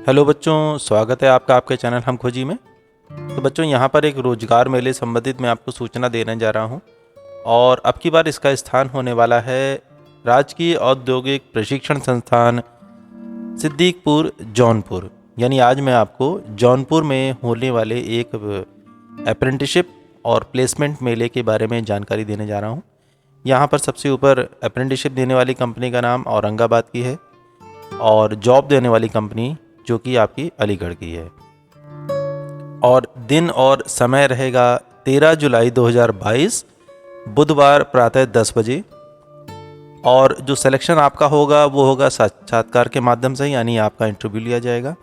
Hello बच्चों, स्वागत है आपका आपके चैनल हम खोजी में। तो बच्चों, यहाँ पर एक रोजगार मेले संबंधित मैं आपको सूचना देने जा रहा हूँ और अब की बार इसका स्थान होने वाला है राजकीय औद्योगिक प्रशिक्षण संस्थान सिद्दीकपुर जौनपुर। यानी आज मैं आपको जौनपुर में होने वाले एक अप्रेंटिसशिप और प्लेसमेंट मेले के बारे में जानकारी देने जा रहा हूँ। यहाँ पर सबसे ऊपर अप्रेंटिसशिप देने वाली कंपनी का नाम औरंगाबाद की है और जॉब देने वाली कंपनी जो कि आपकी अलीगढ़ की है। और दिन और समय रहेगा 13 जुलाई 2022 बुधवार प्रातः 10 बजे। और जो सिलेक्शन आपका होगा वो होगा साक्षात्कार के माध्यम से, यानी आपका इंटरव्यू लिया जाएगा।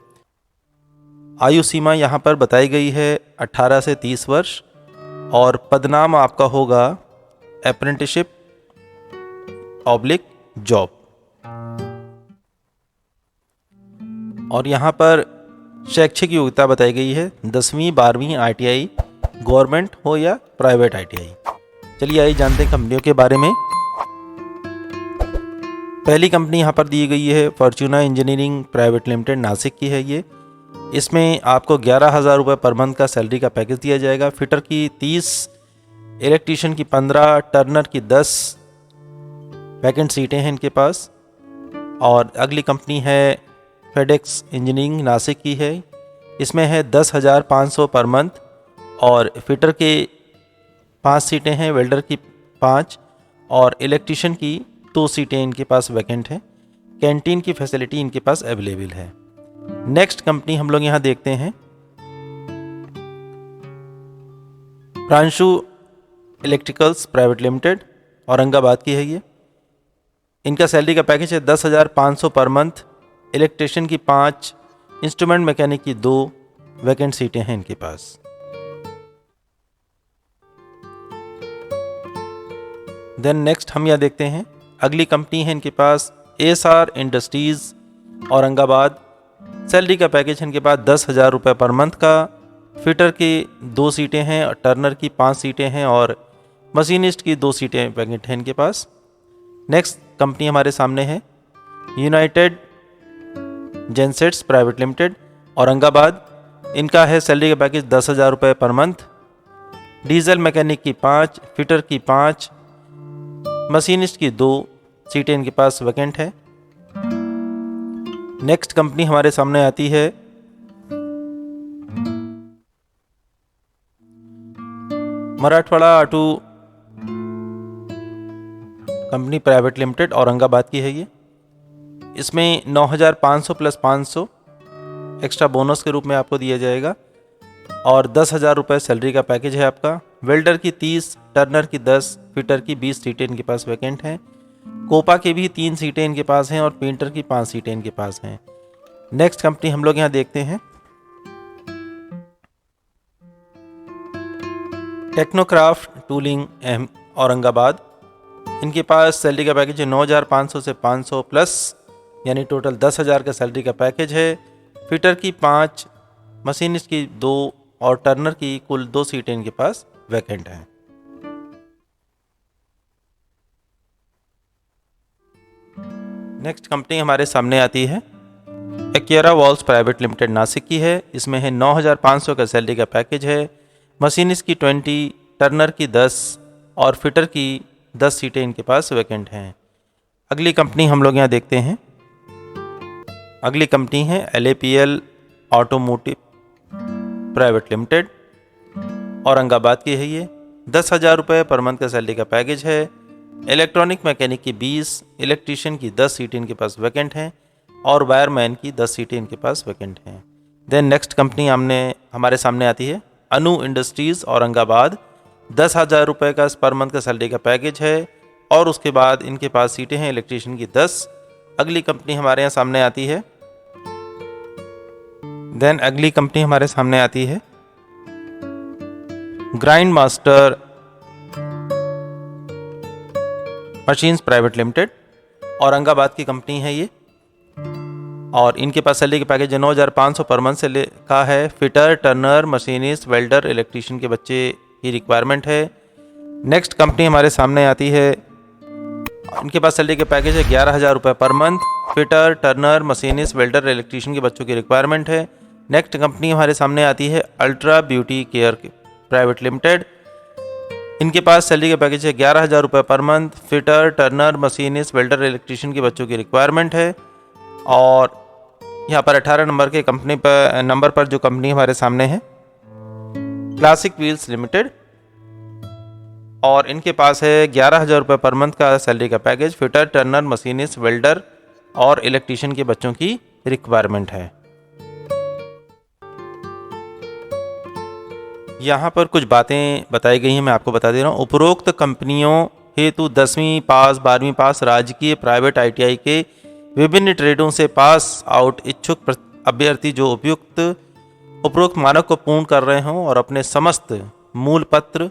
आयु सीमा यहाँ पर बताई गई है 18 से 30 वर्ष और पदनाम आपका होगा अप्रेंटिसशिप / जॉब। और यहाँ पर शैक्षिक योग्यता बताई गई है 10वीं 12वीं ITI, गवर्नमेंट हो या प्राइवेट ITI। चलिए आइए जानते हैं कंपनियों के बारे में। पहली कंपनी यहाँ पर दी गई है फॉर्च्यूना इंजीनियरिंग प्राइवेट लिमिटेड, नासिक की है ये। इसमें आपको 11,000 रुपये पर मंथ का सैलरी का पैकेज दिया जाएगा। फिटर की 30, इलेक्ट्रीशियन की 15, टर्नर की 10 वैकेंट सीटें हैं इनके पास। और अगली कंपनी है फेडेक्स इंजीनियरिंग, नासिक की है। इसमें है 10,500 पर मंथ और फिटर के 5 सीटें हैं, वेल्डर की 5 और इलेक्ट्रीशियन की 2 सीटें इनके पास वैकेंट हैं। कैंटीन की फैसिलिटी इनके पास अवेलेबल है। नेक्स्ट कंपनी हम लोग यहाँ देखते हैं Pranshu electricals private limited, Aurangabad की है ये। इनका सैलरी का पैकेज है 10,500 पर मंथ, इलेक्ट्रिशियन की 5, इंस्ट्रूमेंट मैकेनिक की 2 वैकेंट सीटें हैं इनके पास। देन नेक्स्ट हम यह देखते हैं अगली कंपनी है इनके पास ASR इंडस्ट्रीज औरंगाबाद। सैलरी का पैकेज है इनके पास 10,000 रुपये पर मंथ का। फिटर की 2 सीटें हैं और टर्नर की 5 सीटें हैं और मशीनिस्ट की 2 सीटें वैकेंट हैं इनके पास। नेक्स्ट कंपनी हमारे सामने है United gensets private limited, Aurangabad. इनका है सैलरी का पैकेज 10,000 रुपये पर मंथ। डीजल मैकेनिक की 5, फिटर की 5, मशीनिस्ट की 2 सीटें इनके पास वैकेंट है। नेक्स्ट कंपनी हमारे सामने आती है Marathwada auto company private limited, Aurangabad की है ये। इसमें 9,500 + 500 एक्स्ट्रा बोनस के रूप में आपको दिया जाएगा और 10,000 रुपये सैलरी का पैकेज है आपका। वेल्डर की 30, टर्नर की 10, फिटर की 20 सीटें इनके पास वैकेंट हैं। कोपा की भी 3 सीटें इनके पास हैं और पेंटर की 5 सीटें इनके पास हैं। नेक्स्ट कंपनी हम लोग यहाँ देखते हैं टेक्नोक्राफ्ट टूलिंग औरंगाबाद। इनके पास सैलरी का पैकेज है 9,500 से 500 प्लस, यानी टोटल 10,000 का सैलरी का पैकेज है। फिटर की 5, मशीनिस्ट की 2 और टर्नर की कुल 2 सीटें इनके पास वैकेंट हैं। नेक्स्ट कंपनी हमारे सामने आती है Acura walls private limited, Nashik की है। इसमें है 9,500 का सैलरी का पैकेज है। मशीनिस्ट की 20, टर्नर की 10 और फिटर की 10 सीटें इनके पास वैकेंट हैं। अगली कंपनी हम लोग यहाँ देखते हैं। अगली कंपनी है LAPL automotive private limited, Aurangabad की है ये। 10,000 रुपये पर मंथ का सैलरी का पैकेज है। इलेक्ट्रॉनिक मैकेनिक की 20, इलेक्ट्रीशियन की 10 सीटें इनके पास वैकेंट हैं और वायरमैन की 10 सीटें इनके पास वैकेंट हैं। देन नेक्स्ट कंपनी हमारे सामने आती है अनु इंडस्ट्रीज़ औरंगाबाद। 10,000 रुपये का पर मंथ का सैलरी का पैकेज है और उसके बाद इनके पास सीटें हैं इलेक्ट्रीशियन की 10। अगली कंपनी हमारे यहाँ सामने आती है grind master machines private limited, Aurangabad की कंपनी है ये। और इनके पास सैलरी के पैकेज 9,500 पर मंथ से का है। Fitter, Turner, machinist, welder, electrician के बच्चे की रिक्वायरमेंट है। नेक्स्ट कंपनी हमारे सामने आती है, इनके पास सैलरी के पैकेज है 11,000 रुपये per month fitter, Turner, machinist, welder, electrician के बच्चों की रिक्वायरमेंट है। नेक्स्ट कंपनी हमारे सामने आती है ultra beauty care private limited. इनके पास सैलरी का पैकेज है 11,000 रुपये per month. Fitter, Turner, machinist, welder, electrician के बच्चों की रिक्वायरमेंट है। और यहाँ पर 18 नंबर के नंबर पर जो कंपनी हमारे सामने है क्लासिक व्हील्स लिमिटेड, और इनके पास है 11,000 रुपये पर मंथ का सैलरी का package. Fitter, Turner, machinist, welder और इलेक्ट्रीशियन के बच्चों की रिक्वायरमेंट है। यहाँ पर कुछ बातें बताई गई हैं, मैं आपको बता दे रहा हूँ। उपरोक्त कंपनियों हेतु 10वीं पास, 12वीं पास राजकीय, प्राइवेट, ITI के विभिन्न ट्रेडों से पास आउट इच्छुक अभ्यर्थी जो उपरोक्त मानक को पूर्ण कर रहे हों और अपने समस्त मूल पत्र,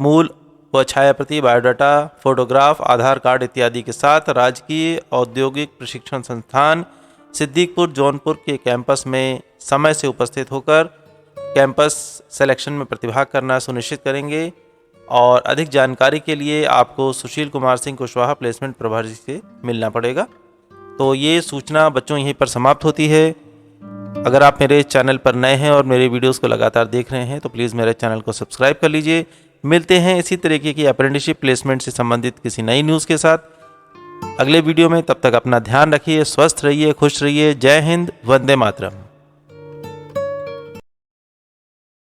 मूल व छायाप्रति, बायोडाटा, फोटोग्राफ, आधार कार्ड इत्यादि के साथ राजकीय औद्योगिक प्रशिक्षण संस्थान सिद्दीकपुर जौनपुर के कैंपस में समय से उपस्थित होकर कैंपस सिलेक्शन में प्रतिभाग करना सुनिश्चित करेंगे। और अधिक जानकारी के लिए आपको सुशील कुमार सिंह कुशवाहा प्लेसमेंट प्रभारी से मिलना पड़ेगा। तो ये सूचना बच्चों यहीं पर समाप्त होती है। अगर आप मेरे चैनल पर नए हैं और मेरे वीडियोस को लगातार देख रहे हैं तो प्लीज़ मेरे चैनल को सब्सक्राइब कर लीजिए। मिलते हैं इसी तरीके की अप्रेंटिसशिप प्लेसमेंट से संबंधित किसी नई न्यूज़ के साथ अगले वीडियो में। तब तक अपना ध्यान रखिए, स्वस्थ रहिए, खुश रहिए। जय हिंद, वंदे मातरम।